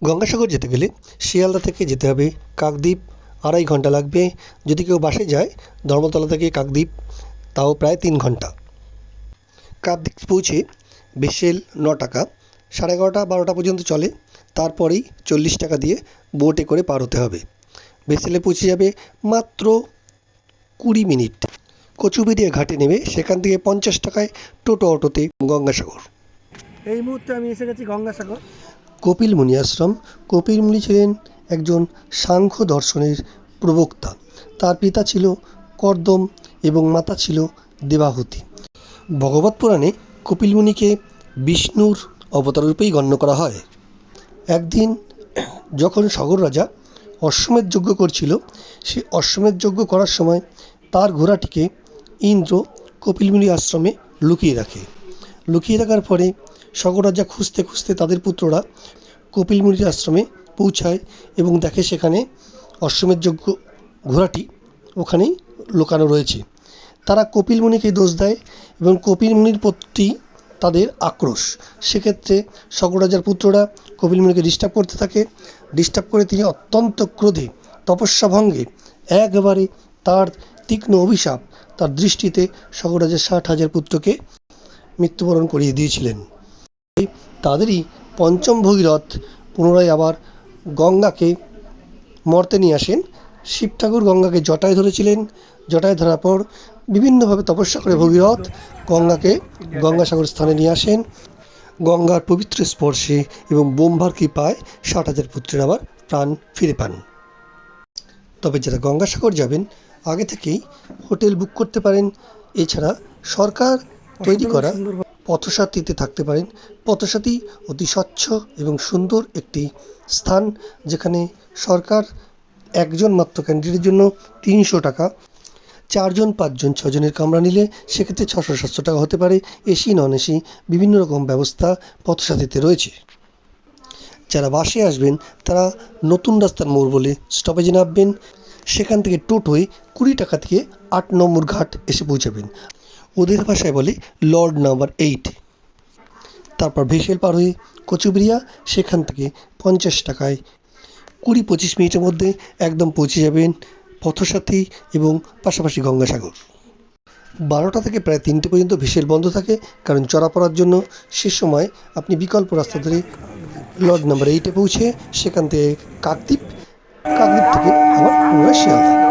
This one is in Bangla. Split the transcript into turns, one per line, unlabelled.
গঙ্গাসাগর যেতে গেলে শিয়ালদা থেকে যেতে হবে কাকদ্বীপ, 2.5 ঘন্টা লাগবে। যদি কেউ বাসে যায় ধর্মতলা থেকে কাকদ্বীপ, তাও প্রায় 3 ঘন্টা। কাকদ্বীপ পৌঁছে ভেসেল 9 টাকা, 11:30-12টা পর্যন্ত চলে। তারপরেই 40 টাকা দিয়ে বোটে করে পার হতে হবে। ভেসেলে পৌঁছে যাবে মাত্র 20 মিনিট। কচুবেড়িয়া ঘাটে নেমে সেখান থেকে 50 টাকায় টোটো অটোতে গঙ্গাসাগর।
এই মুহূর্তে আমি এসে গেছি গঙ্গাসাগর।
কপিল মুনি আশ্রম। কপিল মুনি ছিলেন একজন সাংখ্য দর্শনের প্রবক্তা। তার পিতা ছিল কর্দম এবং মাতা ছিল দেবাহুতি। ভগবত পুরাণে কপিল মুনিকে বিষ্ণুর অবতার রূপেই গণ্য করা হয়। একদিন যখন সগর রাজা অশ্বমেধ যজ্ঞ করছিল, সে অশ্বমেধ যজ্ঞ করার সময় তার ঘোড়াটিকে ইন্দ্র কপিল মুনি আশ্রমে লুকিয়ে রাখে। লুকিয়ে রাখার পরে সগর রাজা খুঁজতে খুঁজতে তাদের পুত্ররা কপিল মুনির আশ্রমে পৌঁছায় এবং দেখে সেখানে অশ্বমেধ যজ্ঞ ঘোড়াটি ওখানেই লুকানো রয়েছে। তারা কপিল মুনিকে দোষ দেয় এবং কপিল মুনির প্রতি তাদের আক্রোশ। সেক্ষেত্রে সগর রাজার পুত্ররা কপিল মুনিকে ডিস্টার্ব করতে থাকে। ডিস্টার্ব করে তিনি অত্যন্ত ক্রোধে তপস্যা ভঙ্গে একবারে তার তীক্ষ্ণ অভিশাপ তার দৃষ্টিতে সগর রাজার 60,000 পুত্রকে মৃত্যুবরণ করিয়ে দিয়েছিলেন। তাদেরই পঞ্চম ভগীরথ পুনরায় আবার গঙ্গাকে মর্তে নিয়ে আসেন। শিব ঠাকুর গঙ্গাকে জটায় ধরেছিলেন। জটায় ধরার পর বিভিন্নভাবে তপস্যা করে ভগীরথ গঙ্গাকে গঙ্গাসাগর স্থানে নিয়ে আসেন। গঙ্গার পবিত্র স্পর্শে এবং ব্রহ্মার কৃপায় 60,000 পুত্রের আবার প্রাণ ফিরে পান। তবে যারা গঙ্গাসাগর যাবেন আগে থেকেই হোটেল বুক করতে পারেন। এছাড়া সরকার তৈরি করা পথসাথীতে থাকতে পারেন। পথসাথী অতি স্বচ্ছ এবং সুন্দর একটি স্থান, যেখানে সরকার একজন মাত্র ক্যান্ডিডেটের জন্য 300 টাকা, 4 জন 5 জন 6 জনের কামরা নিলে সেক্ষেত্রে 600-700 টাকা হতে পারে। এসি নন এসি বিভিন্ন রকম ব্যবস্থা পথসাথীতে রয়েছে। যারা বাসে আসবেন তারা নতুন রাস্তার মোড় বলে স্টপেজে নামবেন। সেখান থেকে টোটোয় 20 টাকা থেকে 8 নম্বর ঘাট এসে পৌঁছাবেন। ওদের ভাষায় বলে লর্ড নাম্বার 8। তারপর ভেসেল পার হয়ে কচুবেড়িয়া, সেখান থেকে 50 টাকায় 20-25 মিনিটের মধ্যে একদম পৌঁছে যাবেন পথসাথী এবং পাশাপাশি গঙ্গাসাগর। 12টা থেকে প্রায় 3টে পর্যন্ত ভেসেল বন্ধ থাকে, কারণ চড়া পড়ার জন্য। সে সময় আপনি বিকল্প রাস্তা ধরে লর্ড নাম্বার 8-এ পৌঁছে সেখান থেকে কাকদ্বীপ থেকে আবার পুনরায় শিয়ালদা।